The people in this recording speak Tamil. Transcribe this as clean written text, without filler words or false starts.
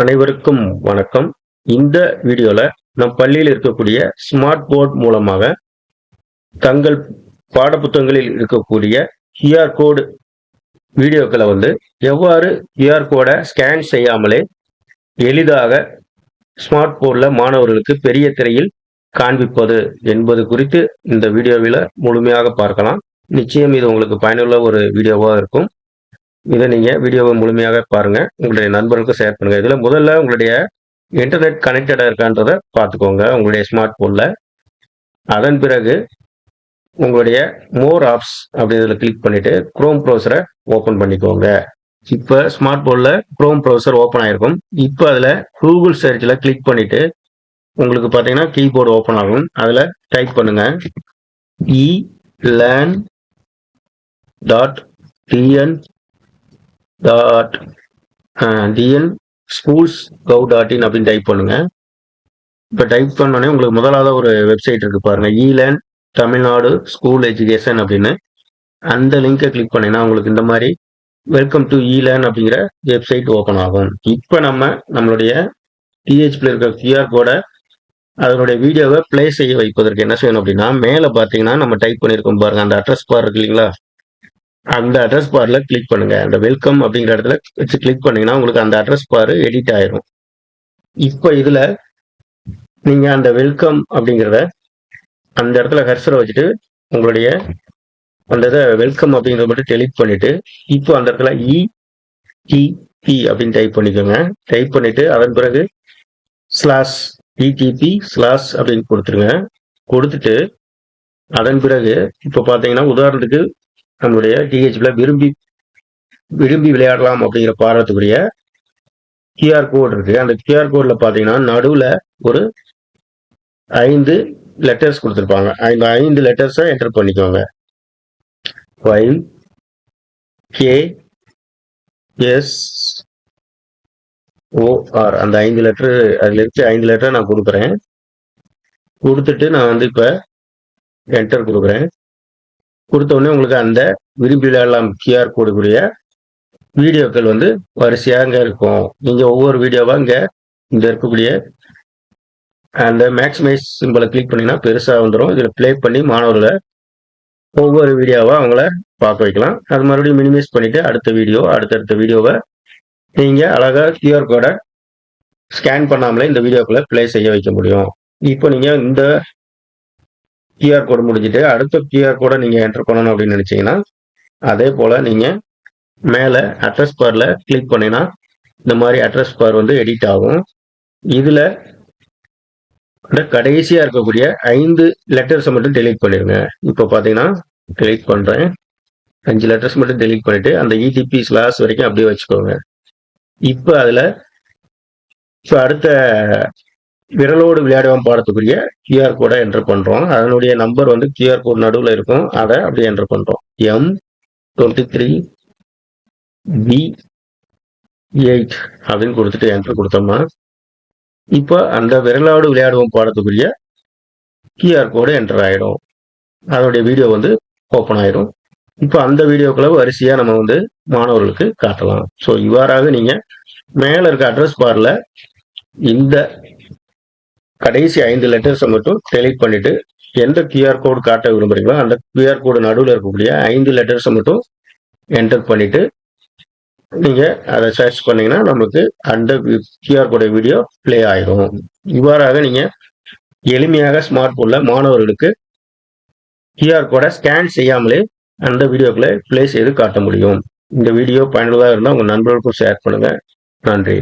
அனைவருக்கும் வணக்கம். இந்த வீடியோல நம் பள்ளியில் இருக்கக்கூடிய ஸ்மார்ட் போர்ட் மூலமாக தங்கள் பாடப்புத்தகங்களில் இருக்கக்கூடிய QR கோடு வீடியோக்களை எவ்வாறு QR கோடை ஸ்கேன் செய்யாமலே எளிதாக ஸ்மார்ட் போர்டில் மாணவர்களுக்கு பெரிய திரையில் காண்பிப்பது என்பது குறித்து இந்த வீடியோவில் முழுமையாக பார்க்கலாம். நிச்சயம் இது உங்களுக்கு பயனுள்ள ஒரு வீடியோவாக இருக்கும். இதை நீங்க வீடியோவை முழுமையாக பாருங்க, உங்களுடைய நண்பர்களுக்கு ஷேர் பண்ணுங்க. இதுல முதல்ல உங்களுடைய இன்டர்நெட் கனெக்டடா இருக்கான்றத பார்த்துக்கோங்க உங்களுடைய ஸ்மார்ட் போன்ல. அதன் பிறகு உங்களுடைய மோர் ஆப்ஸ் அப்படின்றத கிளிக் பண்ணிட்டு குரோம் ப்ரௌசரை ஓபன் பண்ணிக்கோங்க. இப்ப ஸ்மார்ட் போன்ல குரோம் ப்ரௌசர் ஓபன் ஆயிருக்கும். இப்ப அதுல கூகுள் சர்ச்ல கிளிக் பண்ணிட்டு உங்களுக்கு பாத்தீங்கன்னா கீபோர்டு ஓபன் ஆகும். அதுல டைப் பண்ணுங்க elearn.tn schools.gov.in அப்படின்னு டைப் பண்ணுங்க. இப்ப டைப் பண்ணோடனே உங்களுக்கு முதலாவது ஒரு வெப்சைட் இருக்கு பாருங்க, இலேர்ன் தமிழ்நாடு ஸ்கூல் எஜுகேஷன் அப்படின்னு. அந்த லிங்கை கிளிக் பண்ணீங்கன்னா உங்களுக்கு இந்த மாதிரி வெல்கம் டு இலேர்ன் அப்படிங்கிற வெப்சைட் ஓபன் ஆகும். இப்ப நம்மளுடைய டிஹெச்பியில் இருக்க QR கோடை அதனுடைய வீடியோவை பிளே செய்ய வைப்பதற்கு என்ன செய்யணும் அப்படின்னா, மேல பாத்தீங்கன்னா நம்ம டைப் பண்ணிருக்கோம் பாருங்க, அந்த அட்ரஸ் பார் இருக்கு இல்லைங்களா, அந்த அட்ரஸ் பார்ல கிளிக் பண்ணுங்க. அந்த வெல்கம் அப்படிங்கிற இடத்துல வச்சு கிளிக் பண்ணீங்கன்னா உங்களுக்கு அந்த அட்ரஸ் பார் எடிட் ஆயிரும். இப்போ இதுல நீங்க அந்த வெல்கம் அப்படிங்கிறத அந்த இடத்துல கர்சரை வச்சுட்டு உங்களுடைய அந்த இதை வெல்கம் அப்படிங்கிறத மட்டும் டெலிட் பண்ணிட்டு இப்போ அந்த இடத்துல ETP அப்படின்னு டைப் பண்ணிக்கோங்க. டைப் பண்ணிட்டு அதன் பிறகு /ETP/ அப்படின்னு கொடுத்துருங்க. கொடுத்துட்டு அதன் பிறகு இப்போ பாத்தீங்கன்னா உதாரணத்துக்கு நம்மளுடைய டிஹெச்ல விரும்பி விளையாடலாம் அப்படிங்கிற பாடத்துக்குரிய QR கோட் இருக்கு. அந்த QR கோட்ல பாத்தீங்கன்னா நடுவுல ஒரு 5 லெட்டர்ஸ் கொடுத்துருப்பாங்க. அந்த 5 லெட்டர்ஸை என்டர் பண்ணிக்கோங்க. YKSOR அந்த 5 லெட்டர் அதுல இருக்கு. 5 லெட்டர் நான் கொடுக்குறேன். கொடுத்துட்டு நான் இப்ப என்டர் கொடுக்குறேன். கொடுத்த உடனே உங்களுக்கு அந்த விரும்பி விளையாடலாம் QR கோடுக்குரிய வீடியோக்கள் வரிசையாக இருக்கும். நீங்க ஒவ்வொரு வீடியோவா இந்த இருக்கக்கூடிய அந்த மேக்ஸிமைஸ் சிம்பிளை கிளிக் பண்ணீங்கன்னா பெருசா வந்துடும். இதுல பிளே பண்ணி மாணவர்களை ஒவ்வொரு வீடியோவா அவங்கள பார்க்க வைக்கலாம். அது மறுபடியும் மினிமைஸ் பண்ணிட்டு அடுத்தடுத்த வீடியோவை நீங்க அழகா QR கோடை ஸ்கேன் பண்ணாமலே இந்த வீடியோக்குள்ள பிளே செய்ய வைக்க முடியும். இப்போ நீங்க இந்த QR கோடு முடிஞ்சிட்டு அடுத்த QR கோடை நீங்க என்டர் பண்ணணும் அப்படின்னு நினைச்சீங்கன்னா அதே போல நீங்க மேல அட்ரஸ் பார்ல கிளிக் பண்ணீங்கன்னா இந்த மாதிரி அட்ரஸ் பார் எடிட் ஆகும். இதுல கடைசியா இருக்கக்கூடிய 5 லெட்டர்ஸ் மட்டும் டெலீட் பண்ணிருங்க. இப்போ பாத்தீங்கன்னா டெலீட் பண்றேன். 5 லெட்டர்ஸ் மட்டும் டெலீட் பண்ணிட்டு அந்த ETP/ வரைக்கும் அப்படியே வச்சுக்கோங்க. இப்ப அதுல அடுத்த விரலோடு விளையாடுவோம் பாடத்துக்குரிய QR கோடை என்டர் பண்றோம். அதனுடைய நம்பர் QR கோட் நடுவுல இருக்கும். அதை அப்படியே என்டர் பண்றோம். M23B8 அப்படின்னு கொடுத்துட்டு என்டர் கொடுத்தோம்னா இப்போ அந்த விரலோடு விளையாடுவோம் பாடத்துக்குரிய QR கோடு என்டர் ஆயிடும். அதனுடைய வீடியோ ஓப்பன் ஆயிடும். இப்போ அந்த வீடியோக்களை வரிசையா நம்ம மாணவர்களுக்கு காட்டலாம். ஸோ இவ்வாறாக நீங்க மேல இருக்க அட்ரஸ் பார்ல இந்த கடைசி 5 லெட்டர்ஸை மட்டும் டெலீட் பண்ணிட்டு எந்த QR கோடு காட்ட விரும்புறீங்களோ அந்த QR கோடு நடுவில் இருக்கக்கூடிய 5 லெட்டர்ஸை மட்டும் என்டர் பண்ணிட்டு நீங்க அதை சர்ச் பண்ணீங்கன்னா நமக்கு அந்த QR கோடு வீடியோ பிளே ஆயிடும். இவ்வாறாக நீங்க எளிமையாக ஸ்மார்ட் போன்ல மாணவர்களுக்கு QR கோடை ஸ்கேன் செய்யாமலே அந்த வீடியோக்களை பிளே செய்து காட்ட முடியும். இந்த வீடியோ பயனுள்ளதாக இருந்தால் உங்க நண்பர்களுக்கும் ஷேர் பண்ணுங்க. நன்றி.